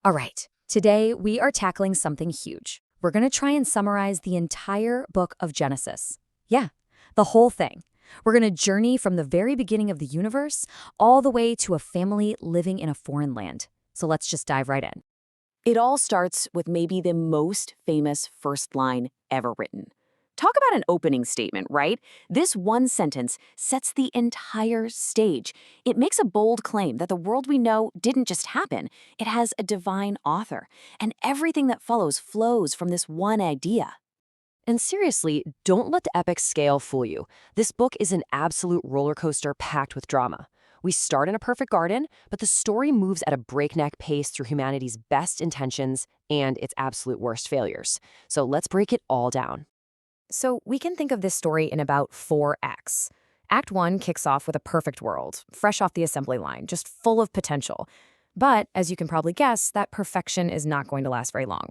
All right, today we are tackling something huge. We're going to try and summarize the entire book of Genesis. Yeah, the whole thing. We're going to journey from the very beginning of the universe all the way to a family living in a foreign land. So let's just dive right in. It all starts with maybe the most famous first line ever written. Talk about an opening statement, right? This one sentence sets the entire stage. It makes a bold claim that the world we know didn't just happen, it has a divine author, and everything that follows flows from this one idea. And seriously, don't let the epic scale fool you. This book is an absolute roller coaster packed with drama. We start in a perfect garden, but the story moves at a breakneck pace through humanity's best intentions and its absolute worst failures. So let's break it all down. So we can think of this story in about 4 acts. Act 1 kicks off with a perfect world, fresh off the assembly line, just full of potential. But, as you can probably guess, that perfection is not going to last very long.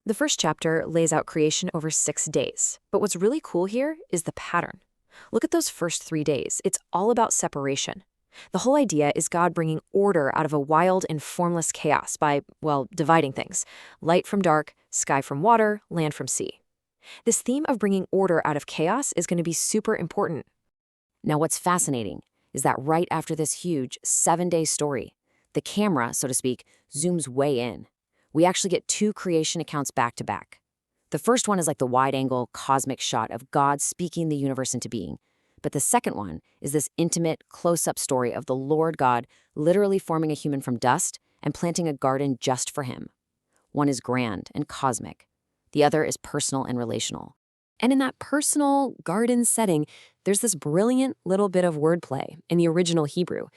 The first chapter lays out creation over 6 days. But what's really cool here is the pattern. Look at those first 3 days. It's all about separation. The whole idea is God bringing order out of a wild and formless chaos by, well, dividing things. Light from dark, sky from water, land from sea. This theme of bringing order out of chaos is going to be super important. Now, what's fascinating is that right after this huge 7-day story, the camera, so to speak, zooms way in. We actually get 2 creation accounts back to back. The first one is like the wide-angle cosmic shot of God speaking the universe into being. But the second one is this intimate, close-up story of the Lord God literally forming a human from dust and planting a garden just for him. One is grand and cosmic. The other is personal and relational. And in that personal garden setting, there's this brilliant little bit of wordplay in the original Hebrew.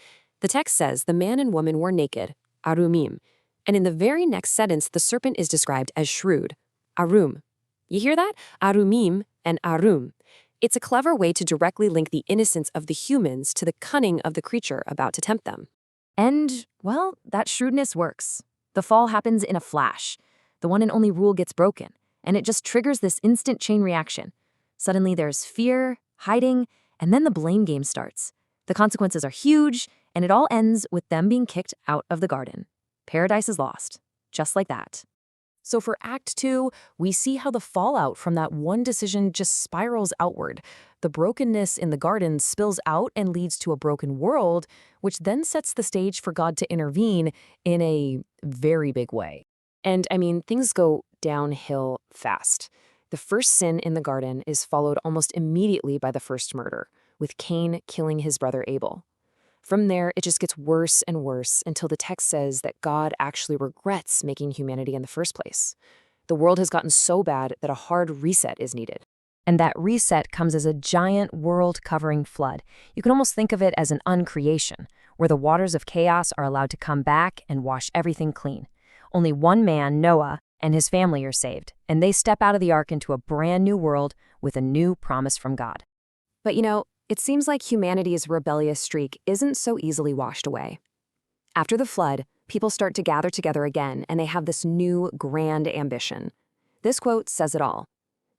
The text says the man and woman were naked, arumim. And in the very next sentence, the serpent is described as shrewd, arum. You hear that? Arumim and arum. It's a clever way to directly link the innocence of the humans to the cunning of the creature about to tempt them. And, well, that shrewdness works. The fall happens in a flash. The one and only rule gets broken, and it just triggers this instant chain reaction. Suddenly there's fear, hiding, and then the blame game starts. The consequences are huge, and it all ends with them being kicked out of the garden. Paradise is lost, just like that. So for Act 2, we see how the fallout from that one decision just spirals outward. The brokenness in the garden spills out and leads to a broken world, which then sets the stage for God to intervene in a very big way. And I mean, things go downhill fast. The first sin in the garden is followed almost immediately by the first murder, with Cain killing his brother Abel. From there, it just gets worse and worse until the text says that God actually regrets making humanity in the first place. The world has gotten so bad that a hard reset is needed. And that reset comes as a giant world-covering flood. You can almost think of it as an uncreation, where the waters of chaos are allowed to come back and wash everything clean. Only one man, Noah, and his family are saved, and they step out of the ark into a brand new world with a new promise from God. But it seems like humanity's rebellious streak isn't so easily washed away. After the flood, people start to gather together again, and they have this new, grand ambition. This quote says it all.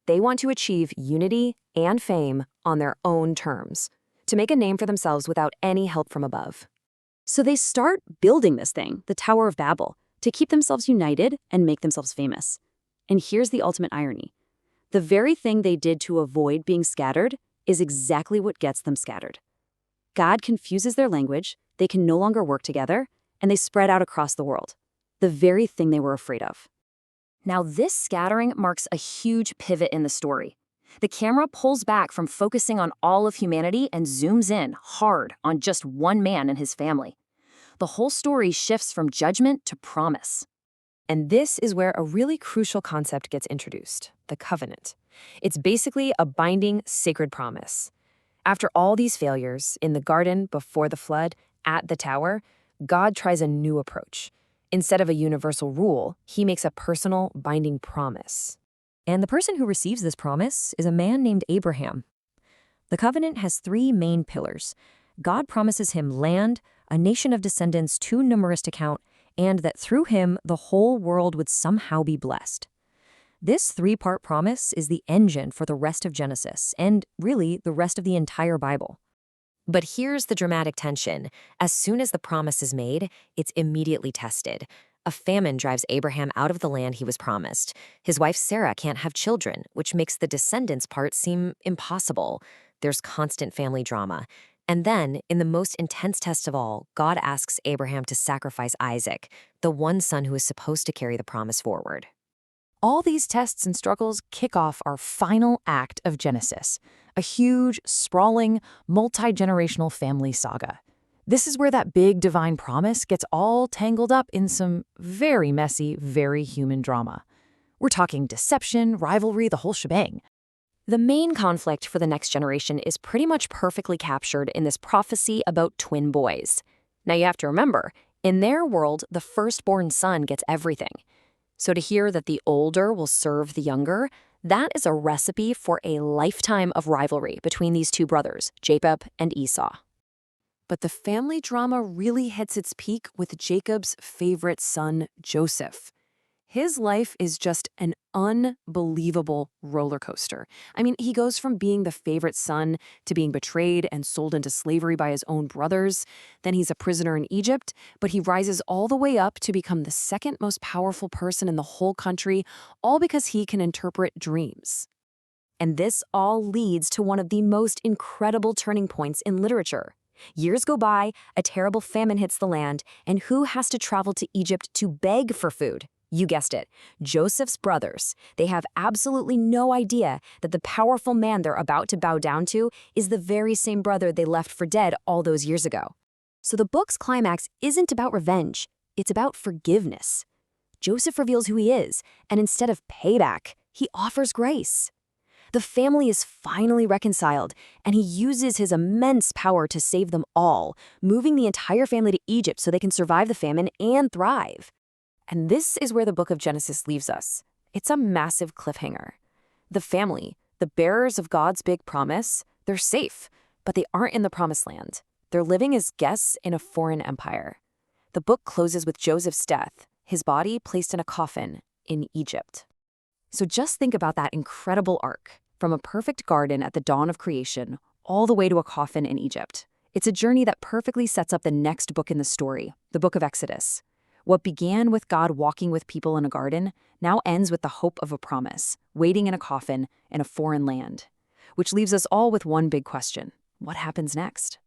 They want to achieve unity and fame on their own terms, to make a name for themselves without any help from above. So they start building this thing, the Tower of Babel, to keep themselves united and make themselves famous. And here's the ultimate irony. The very thing they did to avoid being scattered is exactly what gets them scattered. God confuses their language, they can no longer work together, and they spread out across the world. The very thing they were afraid of. Now, this scattering marks a huge pivot in the story. The camera pulls back from focusing on all of humanity and zooms in hard on just one man and his family. The whole story shifts from judgment to promise. And this is where a really crucial concept gets introduced, the covenant. It's basically a binding, sacred promise. After all these failures, in the garden, before the flood, at the tower, God tries a new approach. Instead of a universal rule, he makes a personal, binding promise. And the person who receives this promise is a man named Abraham. The covenant has 3 main pillars. God promises him land, a nation of descendants too numerous to count, and that through him the whole world would somehow be blessed. This 3-part promise is the engine for the rest of Genesis, and really the rest of the entire Bible. But here's the dramatic tension. As soon as the promise is made, it's immediately tested. A famine drives Abraham out of the land he was promised. His wife Sarah can't have children, which makes the descendants part seem impossible. There's constant family drama. And then, in the most intense test of all, God asks Abraham to sacrifice Isaac, the one son who is supposed to carry the promise forward. All these tests and struggles kick off our final act of Genesis, a huge, sprawling, multi-generational family saga. This is where that big divine promise gets all tangled up in some very messy, very human drama. We're talking deception, rivalry, the whole shebang. The main conflict for the next generation is pretty much perfectly captured in this prophecy about twin boys. Now you have to remember, in their world, the firstborn son gets everything. So to hear that the older will serve the younger, that is a recipe for a lifetime of rivalry between these two brothers, Jacob and Esau. But the family drama really hits its peak with Jacob's favorite son, Joseph. His life is just an unbelievable roller coaster. I mean, he goes from being the favorite son to being betrayed and sold into slavery by his own brothers. Then he's a prisoner in Egypt, but he rises all the way up to become the second most powerful person in the whole country, all because he can interpret dreams. And this all leads to one of the most incredible turning points in literature. Years go by, a terrible famine hits the land, and who has to travel to Egypt to beg for food? You guessed it, Joseph's brothers. They have absolutely no idea that the powerful man they're about to bow down to is the very same brother they left for dead all those years ago. So the book's climax isn't about revenge, it's about forgiveness. Joseph reveals who he is, and instead of payback, he offers grace. The family is finally reconciled, and he uses his immense power to save them all, moving the entire family to Egypt so they can survive the famine and thrive. And this is where the book of Genesis leaves us. It's a massive cliffhanger. The family, the bearers of God's big promise, they're safe, but they aren't in the promised land. They're living as guests in a foreign empire. The book closes with Joseph's death, his body placed in a coffin in Egypt. So just think about that incredible arc, from a perfect garden at the dawn of creation, all the way to a coffin in Egypt. It's a journey that perfectly sets up the next book in the story, the book of Exodus. What began with God walking with people in a garden now ends with the hope of a promise, waiting in a coffin in a foreign land. Which leaves us all with one big question: what happens next?